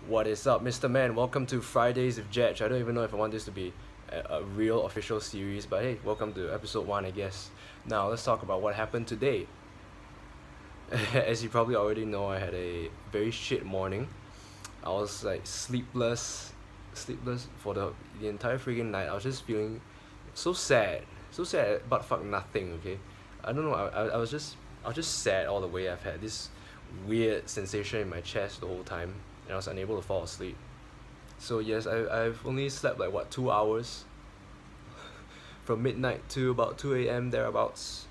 What is up, Mr. Man? Welcome to Fridays with Jetch. I don't even know if I want this to be a real official series, but hey, welcome to episode 1, I guess. Now, let's talk about what happened today. As you probably already know, I had a very shit morning. I was like sleepless for the entire freaking night. I was just feeling so sad, but fuck nothing, okay? I don't know, I was just sad all the way. I've had this weird sensation in my chest the whole time, and I was unable to fall asleep. So yes, I've only slept like what, 2 hours from midnight to about 2 a.m. thereabouts.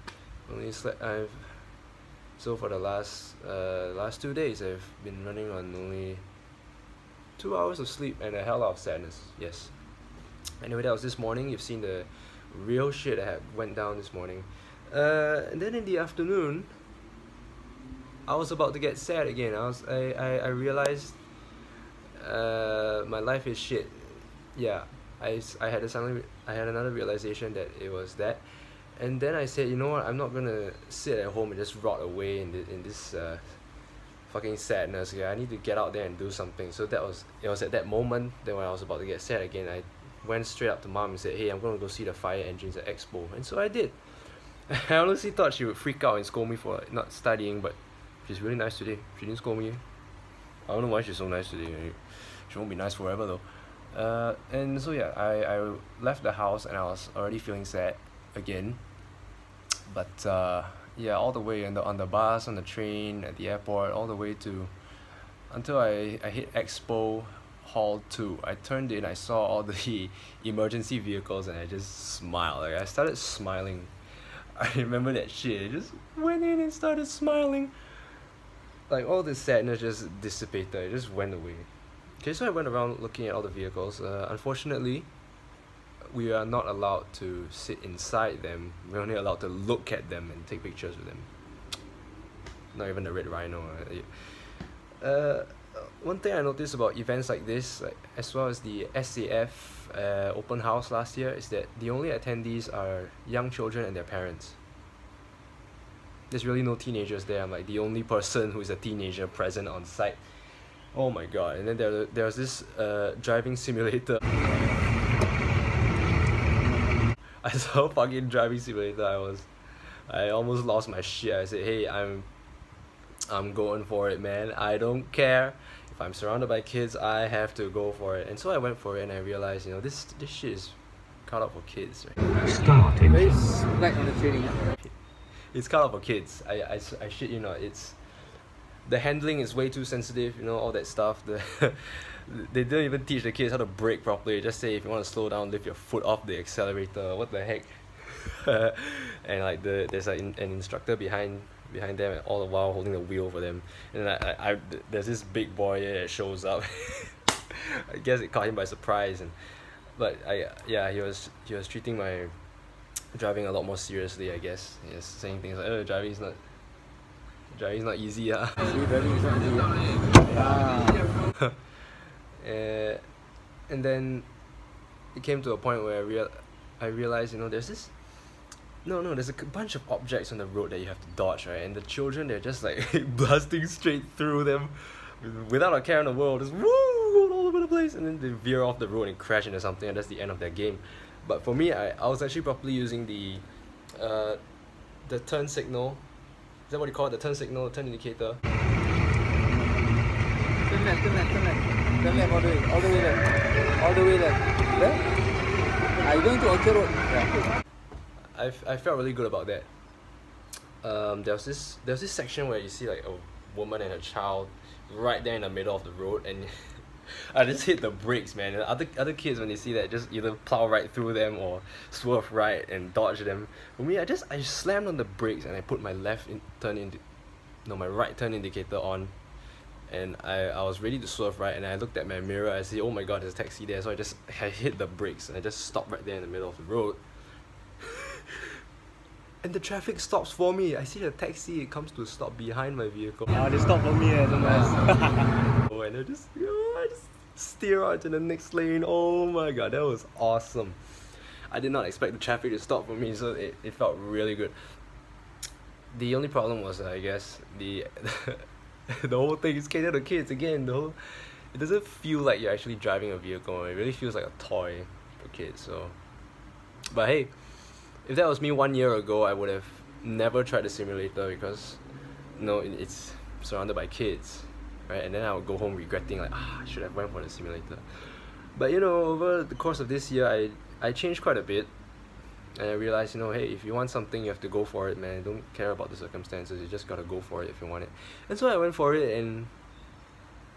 So for the last 2 days I've been running on only 2 hours of sleep and a hell lot of sadness. Yes. Anyway, that was this morning. You've seen the real shit that went down this morning. And then in the afternoon, I was about to get sad again. I realized my life is shit. Yeah, I had another realization that it was that, and then I said, you know what? I'm not gonna sit at home and just rot away in this fucking sadness. Yeah, I need to get out there and do something. So it was at that moment that when I was about to get sad again, I went straight up to mom and said, hey, I'm gonna go see the fire engines at Expo, and so I did. I honestly thought she would freak out and scold me for not studying, but she's really nice today. She didn't scold me. I don't know why she's so nice today. She won't be nice forever though. And so yeah, I left the house and I was already feeling sad again. But yeah, all the way on the bus, on the train, at the airport, all the way until I hit Expo Hall 2. I turned in, I saw all the emergency vehicles, and I just smiled. Like, I started smiling. I remember that shit. I just went in and started smiling. Like, all this sadness just dissipated. It just went away. Okay, so I went around looking at all the vehicles. Unfortunately, we are not allowed to sit inside them. We're only allowed to look at them and take pictures with them. Not even the Red Rhino. One thing I noticed about events like this, like, as well as the SAF open house last year, is that the only attendees are young children and their parents. There's really no teenagers there. I'm like the only person who is a teenager present on site. Oh my god. And then there was this driving simulator. I saw a fucking driving simulator. I almost lost my shit. I said, hey, I'm going for it, man. I don't care. If I'm surrounded by kids, I have to go for it. And so I went for it, and I realized, you know, this shit is cut out for kids, right? Starting. Very slack on the training. It's cut out for kids. I shit you not. The handling is way too sensitive, you know, all that stuff. They don't even teach the kids how to brake properly. Just say if you want to slow down, lift your foot off the accelerator. What the heck? And like there's like an instructor behind them all the while holding the wheel for them. And there's this big boy that shows up. I guess it caught him by surprise, but he was treating my driving a lot more seriously, I guess. He was saying things like, oh, driving is not easy, yeah. Driving is not easy. And then it came to a point where I realized, you know, there's a bunch of objects on the road that you have to dodge, right? And the children, they're just like blasting straight through them without a care in the world, just woo, going all over the place, and then they veer off the road and crash into something, and that's the end of their game. But for me, I was actually properly using the turn signal. Is that what you call it? The turn signal, the turn indicator. Turn left, all the way left. There? Are you going to Orchard Road? Yeah. I felt really good about that. There was this section where you see like a woman and a child right there in the middle of the road, and I just hit the brakes, man. And other kids, when they see that, just either plow right through them or swerve right and dodge them. For me, I just slammed on the brakes and I put my right turn indicator on, and I was ready to swerve right, and I looked at my mirror. I said, oh my god, there's a taxi there. So I hit the brakes and I just stopped right there in the middle of the road. And the traffic stops for me. I see the taxi, it comes to a stop behind my vehicle. Oh, they stop for me, so nice. Oh, and I just steer out to the next lane. Oh my god, that was awesome. I did not expect the traffic to stop for me, so it felt really good. The only problem was, I guess, the whole thing is catered to kids again. it doesn't feel like you're actually driving a vehicle. It really feels like a toy for kids. So, but hey, if that was me 1 year ago, I would have never tried the simulator because it's surrounded by kids, right? And then I would go home regretting like, I should have went for the simulator. But over the course of this year, I changed quite a bit, and I realized, hey, if you want something, you have to go for it, man. Don't care about the circumstances. You just gotta go for it if you want it. And so I went for it, and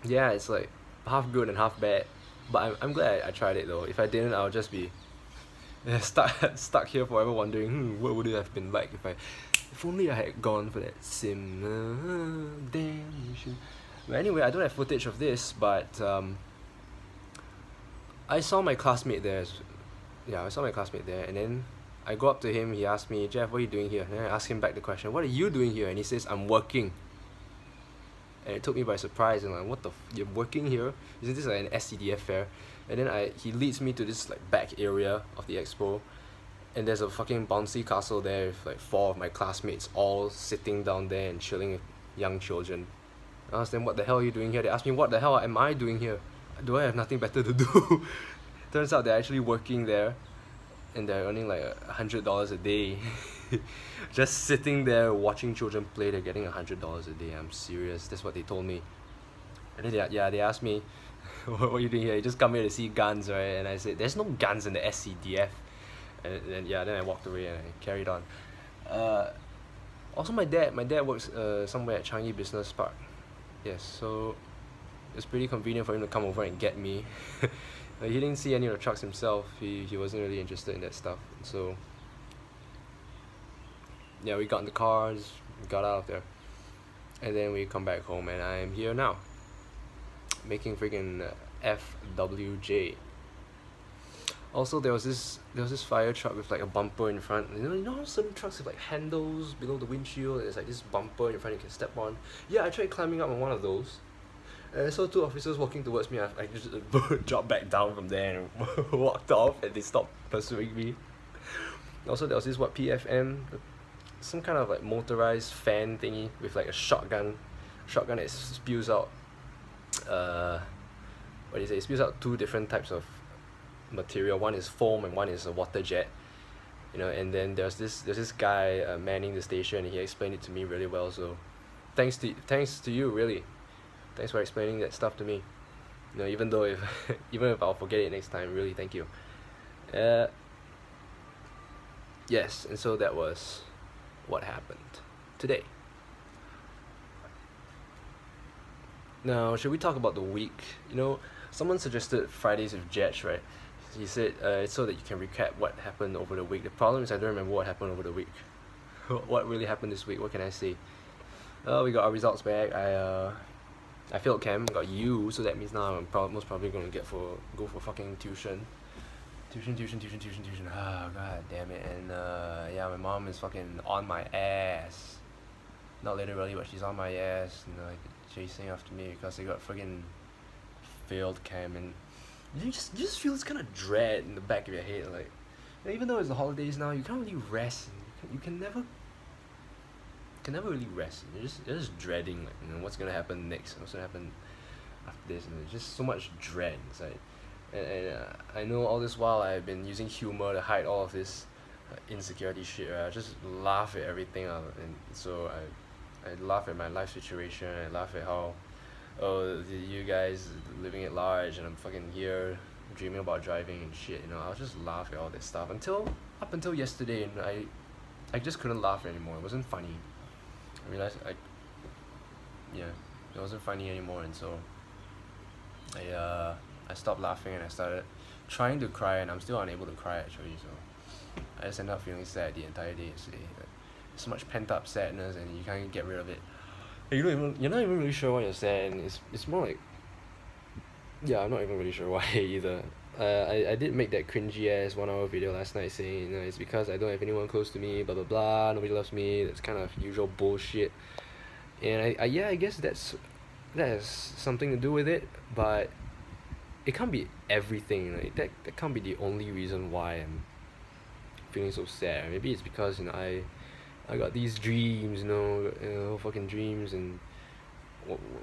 yeah, it's like half good and half bad. But I'm glad I tried it though. If I didn't, I would just be stuck here forever wondering, what would it have been like if only I had gone for that sim. Damn. But anyway, I don't have footage of this, but I saw my classmate there. I saw my classmate there, and then I go up to him. He asked me, Jeff, what are you doing here? And I asked him back the question, what are you doing here? And he says, I'm working. And it took me by surprise, and like, what the you're working here? Isn't this like an SCDF fair? And then he leads me to this like back area of the expo, and there's a fucking bouncy castle there with like 4 of my classmates all sitting down there and chilling with young children. I asked them, what the hell are you doing here? They asked me, what the hell am I doing here? Do I have nothing better to do? Turns out they're actually working there, and they're earning like $100 a day. Just sitting there watching children play, they're getting $100 a day. I'm serious. That's what they told me. And then they asked me, what are you doing here? You just come here to see guns, right? And I said, there's no guns in the SCDF. And then I walked away and I carried on. Also, my dad works somewhere at Changi Business Park. Yes, so it's pretty convenient for him to come over and get me. He didn't see any of the trucks himself. He wasn't really interested in that stuff. So yeah, we got in the cars, we got out of there, and then we come back home, and I'm here now, making freaking FWJ. Also, there was this fire truck with like a bumper in front. You know how some trucks have like handles below the windshield. There's like this bumper in front you can step on. Yeah, I tried climbing up on one of those. And I saw 2 officers walking towards me. I just dropped back down from there and walked off, and they stopped pursuing me. Also, there was this PFM, some kind of like motorized fan thingy with like a shotgun that spews out it spews out 2 different types of material. One is foam and one is a water jet, and then there's this guy manning the station, and he explained it to me really well. So thanks to you, really. Thanks for explaining that stuff to me. Even though even if I'll forget it next time, really, thank you. Yes, and so that was what happened today. Now, should we talk about the week? Someone suggested Fridays with Jetch, right? He said it's so that you can recap what happened over the week. The problem is I don't remember what happened over the week. What really happened this week? What can I say? We got our results back. I failed chem, got U, so that means now I'm most probably gonna go for fucking tuition. Oh god damn it. And yeah, my mom is fucking on my ass. Not literally, but she's on my ass, chasing after me because I got friggin' failed chem, and you just feel this kind of dread in the back of your head, like even though it's the holidays now, you can't really rest. You can never really rest. You're just dreading, like, what's gonna happen next, what's gonna happen after this, and there's just so much dread inside. And I know all this while I've been using humor to hide all of this insecurity shit, right? I just laugh at everything, and so I laugh at my life situation. I laugh at how, you guys living at large, and I'm fucking here dreaming about driving and shit. I'll just laugh at all this stuff up until yesterday, and I just couldn't laugh anymore. It wasn't funny. I realized it wasn't funny anymore, and so I stopped laughing and I started trying to cry, and I'm still unable to cry actually. So I just ended up feeling sad the entire day yesterday. So much pent up sadness, and you can't get rid of it. You're not even really sure why you're sad, and it's more like, I'm not even really sure why either. I did make that cringy ass 1 hour video last night saying, it's because I don't have anyone close to me, blah blah blah, nobody loves me, that's kind of usual bullshit. And I guess that has something to do with it, but it can't be everything. That can't be the only reason why I'm feeling so sad. Maybe it's because I got these dreams, fucking dreams, and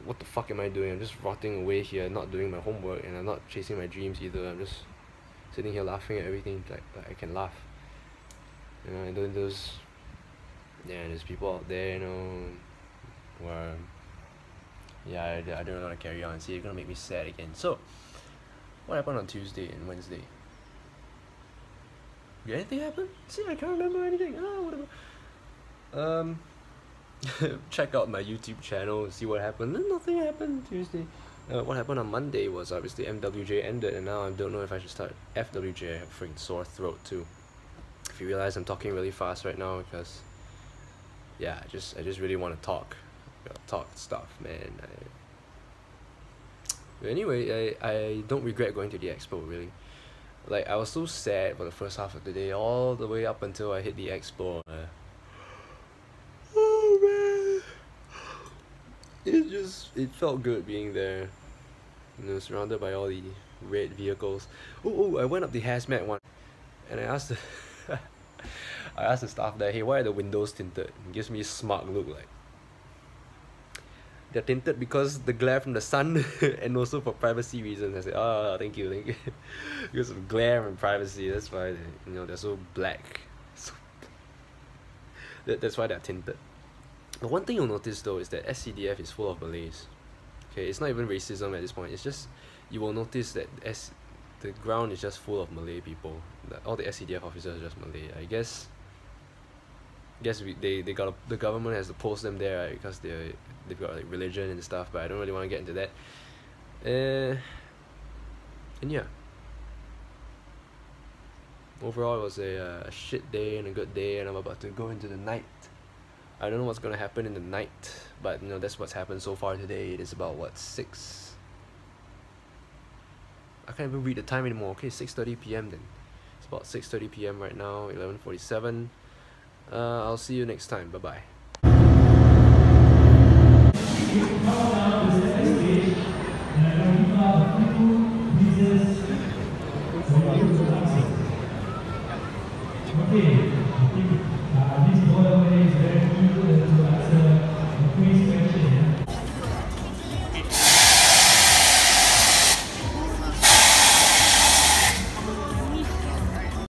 what the fuck am I doing? I'm just rotting away here, not doing my homework, and I'm not chasing my dreams either. I'm just sitting here laughing at everything like I can laugh. You know, and then there's people out there, you know, where I don't know how to carry on. See, you're gonna make me sad again. So, what happened on Tuesday and Wednesday? Did anything happen? See, I can't remember anything. Whatever. Check out my YouTube channel, see what happened. Nothing happened Tuesday. What happened on Monday was obviously MWJ ended, and now I don't know if I should start FWJ. I have a freaking sore throat too. If you realize I'm talking really fast right now, because yeah, I just really want to talk stuff, man. But anyway, I don't regret going to the expo, really. Like, I was so sad for the first half of the day, all the way up until I hit the expo. Oh man, it felt good being there, you know, surrounded by all the red vehicles. I went up the hazmat one, and I asked the staff there, hey, why are the windows tinted? It gives me a smug look, like they're tinted because the glare from the sun and also for privacy reasons. I said, oh, thank you. Because of glare and privacy, that's why they're so black. That's why they're tinted. But one thing you'll notice though is that SCDF is full of Malays. Okay, it's not even racism at this point. It's just you will notice that the ground is just full of Malay people. All the SCDF officers are just Malay. I guess the government has to post them there, right, because they've got like religion and stuff. But I don't really want to get into that. And yeah, overall it was a shit day and a good day, and I'm about to go into the night. I don't know what's gonna happen in the night, but you know, that's what's happened so far today. It is about what, 6? I can't even read the time anymore. Okay, 6:30 p.m. then. It's about 6:30 p.m. right now, 11:47. I'll see you next time. Bye bye.